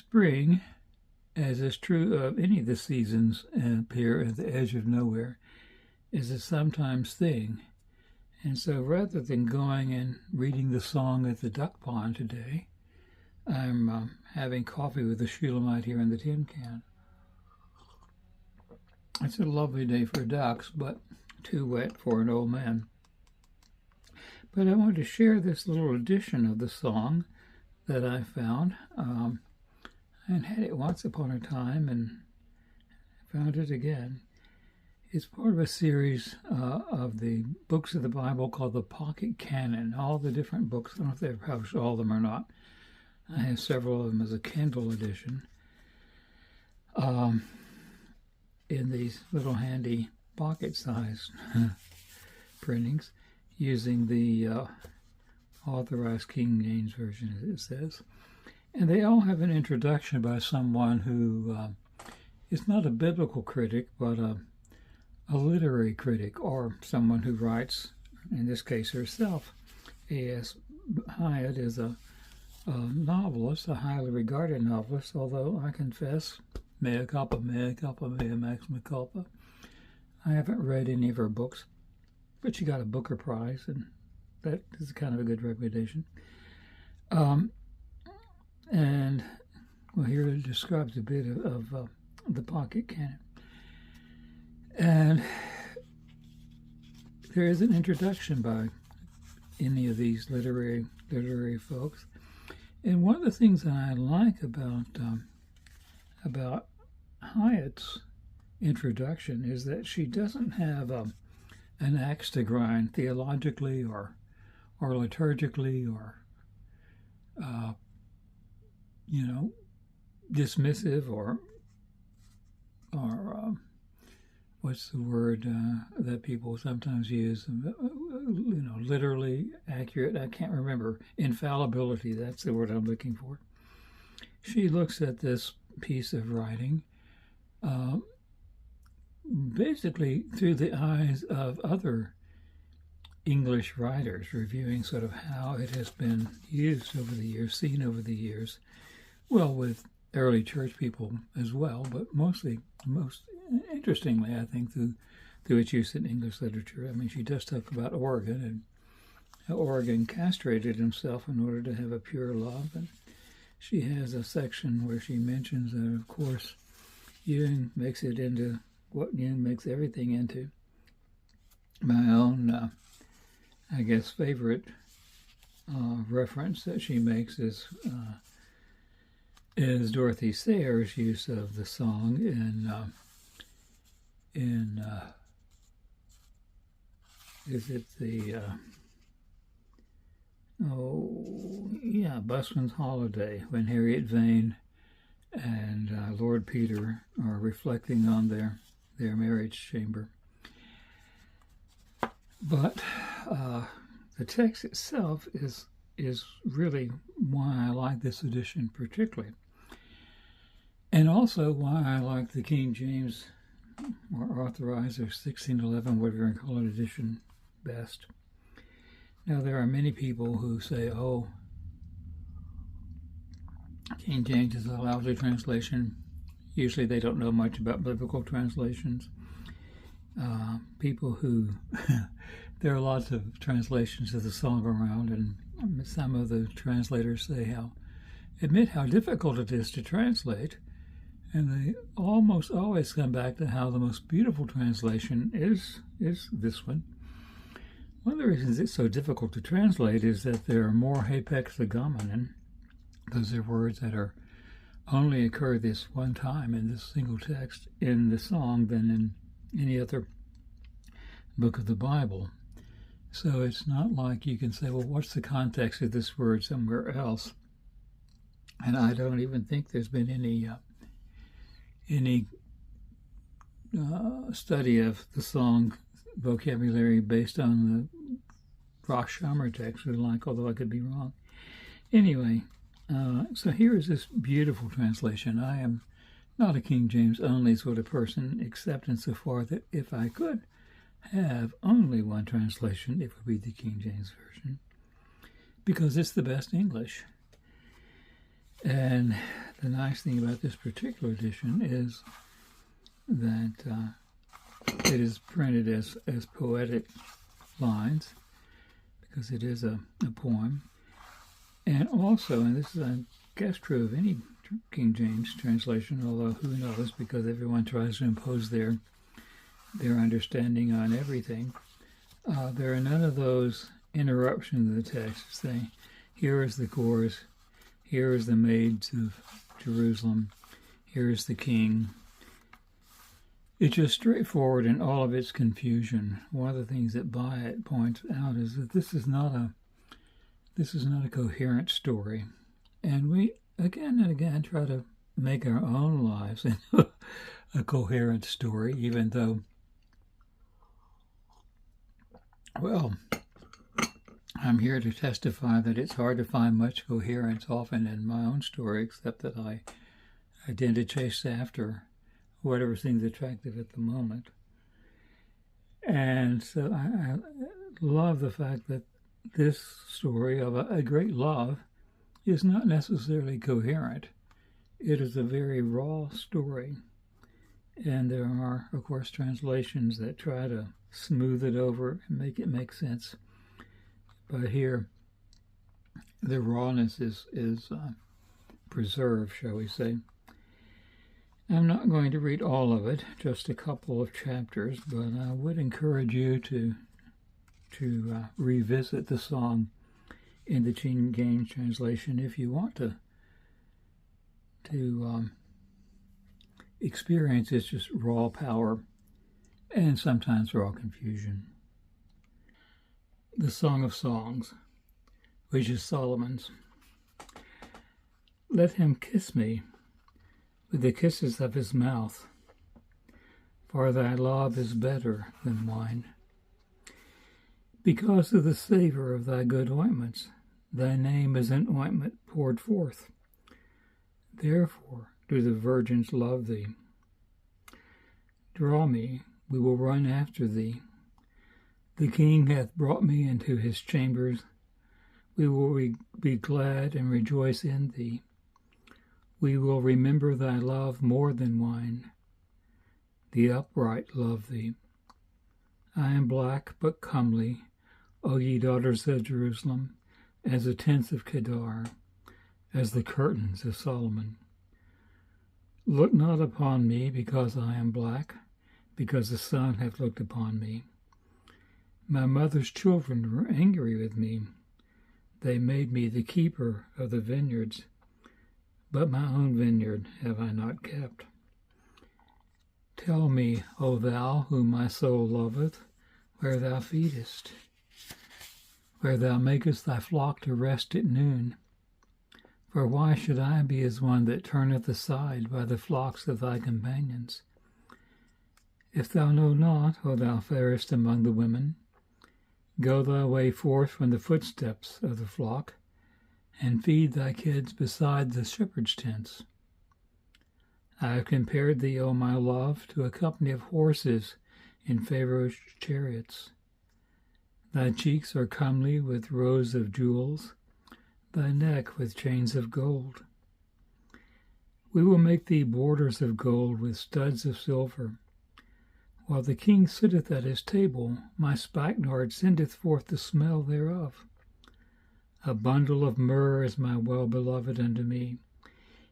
Spring, as is true of any of the seasons here at the edge of nowhere, is a sometimes thing. And so rather than going and reading the song at the duck pond today, I'm having coffee with the Shulamite here in the tin can. It's a lovely day for ducks, but too wet for an old man. But I wanted to share this little edition of the song that I found. And had it once upon a time and found it again. It's part of a series of the books of the Bible called the Pocket Canon, all the different books. I don't know if they've published all of them or not. I have several of them as a Kindle edition in these little handy pocket-sized printings using the Authorized King James Version, as it says. And they all have an introduction by someone who is not a biblical critic, but a literary critic, or someone who writes, in this case herself. A.S. Hyatt is a novelist, a highly regarded novelist, although I confess, mea culpa, mea culpa, mea maxima culpa. I haven't read any of her books, but she got a Booker Prize, and that is kind of a good recommendation. And well, here it describes a bit of the Pocket Canon. And there is an introduction by any of these literary folks. And one of the things that I like about Hyatt's introduction is that she doesn't have an axe to grind theologically or liturgically or dismissive or what's the word that people sometimes use? Literally accurate. I can't remember. Infallibility. That's the word I'm looking for. She looks at this piece of writing basically through the eyes of other English writers, reviewing sort of how it has been used over the years, seen over the years. Well, with early church people as well, but most interestingly, I think, through its use in English literature. I mean, she does talk about Origen and how Origen castrated himself in order to have a pure love. And she has a section where she mentions that, of course, Jung makes it into what Jung makes everything into. My own, favorite reference that she makes is Dorothy Sayers' use of the song Busman's Holiday, when Harriet Vane and Lord Peter are reflecting on their marriage chamber. But the text itself is really why I like this edition particularly. And also why I like the King James or Authorized or 1611, whatever you call it, edition best. Now, there are many people who say, oh, King James is a lousy translation. Usually they don't know much about biblical translations. People who, there are lots of translations of the song around, and some of the translators admit how difficult it is to translate, and they almost always come back to how the most beautiful translation is this one. One of the reasons it's so difficult to translate is that there are more hapax legomenon. Those are words that are only occur this one time in this single text in the song than in any other book of the Bible. So it's not like you can say, well, what's the context of this word somewhere else? And I don't even think there's been any study of the song vocabulary based on the Rosh-Hashanah text, although I could be wrong. Anyway, so here is this beautiful translation. I am not a King James only sort of person, except insofar that if I could have only one translation, it would be the King James Version, because it's the best English. And the nice thing about this particular edition is that it is printed as poetic lines, because it is a poem. And also, and this is, I guess, true of any King James translation, although who knows, because everyone tries to impose their understanding on everything. There are none of those interruptions of the text saying, here is the chorus, here is the maids of Jerusalem, here is the king. It's just straightforward in all of its confusion. One of the things that Byatt points out is that this is not a coherent story. And we again and again try to make our own lives into a coherent story, even though, well, I'm here to testify that it's hard to find much coherence often in my own story, except that I tend to chase after whatever seems attractive at the moment. And so I love the fact that this story of a great love is not necessarily coherent. It is a very raw story. And there are, of course, translations that try to smooth it over and make it make sense. But here, the rawness is preserved, shall we say. I'm not going to read all of it, just a couple of chapters, but I would encourage you to revisit the song in the King James translation if you want to experience its just raw power and sometimes raw confusion. The Song of Songs, which is Solomon's. Let him kiss me with the kisses of his mouth, for thy love is better than wine. Because of the savor of thy good ointments, thy name is an ointment poured forth. Therefore do the virgins love thee. Draw me, we will run after thee. The king hath brought me into his chambers. We will be glad and rejoice in thee. We will remember thy love more than wine. The upright love thee. I am black but comely, O ye daughters of Jerusalem, as the tents of Kedar, as the curtains of Solomon. Look not upon me because I am black, because the sun hath looked upon me. My mother's children were angry with me. They made me the keeper of the vineyards, but my own vineyard have I not kept. Tell me, O thou whom my soul loveth, where thou feedest, where thou makest thy flock to rest at noon. For why should I be as one that turneth aside by the flocks of thy companions? If thou know not, O thou fairest among the women, go thy way forth from the footsteps of the flock, and feed thy kids beside the shepherd's tents. I have compared thee, O my love, to a company of horses in Pharaoh's chariots. Thy cheeks are comely with rows of jewels, thy neck with chains of gold. We will make thee borders of gold with studs of silver. While the king sitteth at his table, my spikenard sendeth forth the smell thereof. A bundle of myrrh is my well-beloved unto me.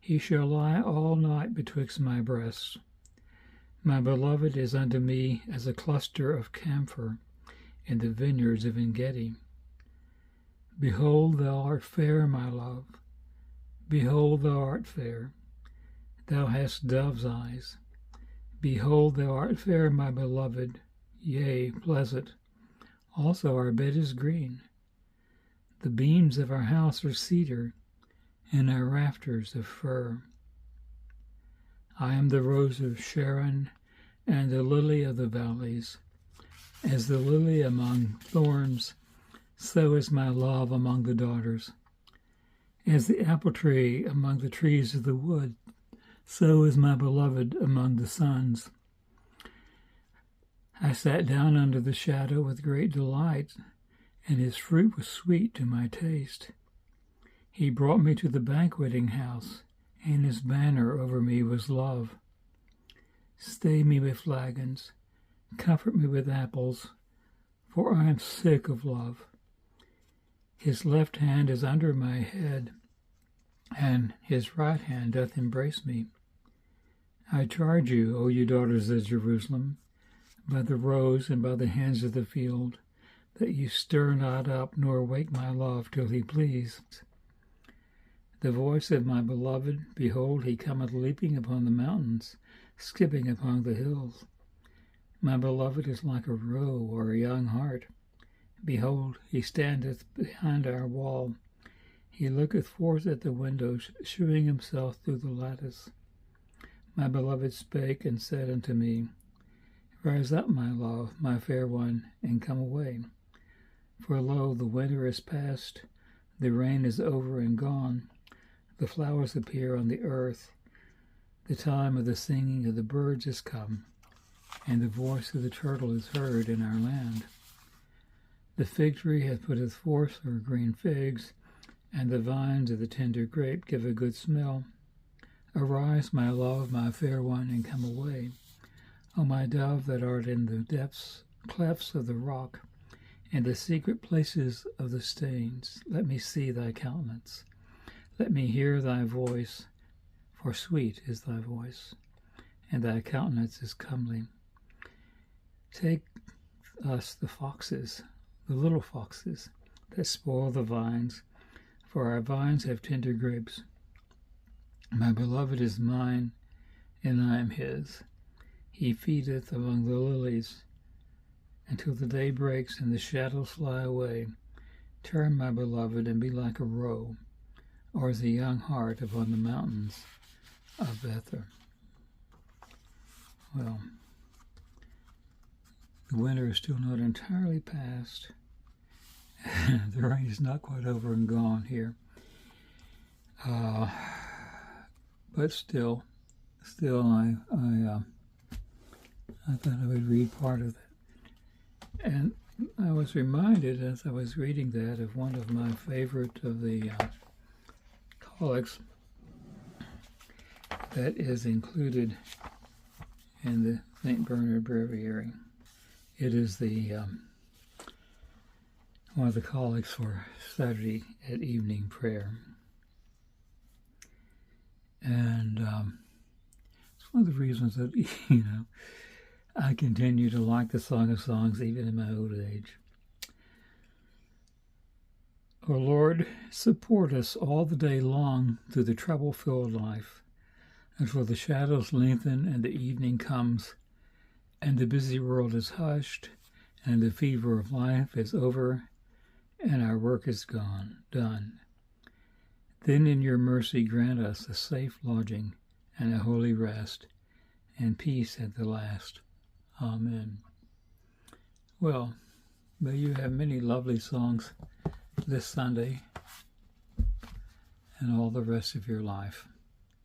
He shall lie all night betwixt my breasts. My beloved is unto me as a cluster of camphor in the vineyards of En-gedi. Behold, thou art fair, my love. Behold, thou art fair. Thou hast dove's eyes. Behold, thou art fair, my beloved, yea, pleasant. Also our bed is green. The beams of our house are cedar, and our rafters of fir. I am the rose of Sharon, and the lily of the valleys. As the lily among thorns, so is my love among the daughters. As the apple tree among the trees of the wood, so is my beloved among the sons. I sat down under the shadow with great delight, and his fruit was sweet to my taste. He brought me to the banqueting house, and his banner over me was love. Stay me with flagons, comfort me with apples, for I am sick of love. His left hand is under my head, and his right hand doth embrace me. I charge you, O you daughters of Jerusalem, by the roes and by the hands of the field, that you stir not up nor wake my love till he please. The voice of my beloved, behold, he cometh leaping upon the mountains, skipping upon the hills. My beloved is like a roe or a young hart. Behold, he standeth behind our wall. He looketh forth at the windows, shewing himself through the lattice. My beloved spake and said unto me, Rise up, my love, my fair one, and come away. For lo, the winter is past, the rain is over and gone, the flowers appear on the earth, the time of the singing of the birds is come, and the voice of the turtle is heard in our land. The fig tree hath putteth forth her green figs, and the vines of the tender grape give a good smell. Arise, my love, my fair one, and come away. O my dove that art in the clefts of the rock, and the secret places of the stains, let me see thy countenance. Let me hear thy voice, for sweet is thy voice, and thy countenance is comely. Take us the foxes, the little foxes, that spoil the vines, for our vines have tender grapes. My beloved is mine, and I am his. He feedeth among the lilies, until the day breaks and the shadows fly away. Turn, my beloved, and be like a roe, or as a young hart upon the mountains of Bether. Well, the winter is still not entirely past. The rain is not quite over and gone here. But still, I thought I would read part of that. And I was reminded as I was reading that of one of my favorite of the collects that is included in the St. Bernard Breviary. It is the one of the collects for Saturday at evening prayer. And it's one of the reasons that, I continue to like the Song of Songs even in my old age. O Lord, support us all the day long through the trouble-filled life, until the shadows lengthen and the evening comes, and the busy world is hushed, and the fever of life is over, and our work is done. Then in your mercy grant us a safe lodging and a holy rest, and peace at the last. Amen. Well, may you have many lovely songs this Sunday and all the rest of your life.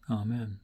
Amen.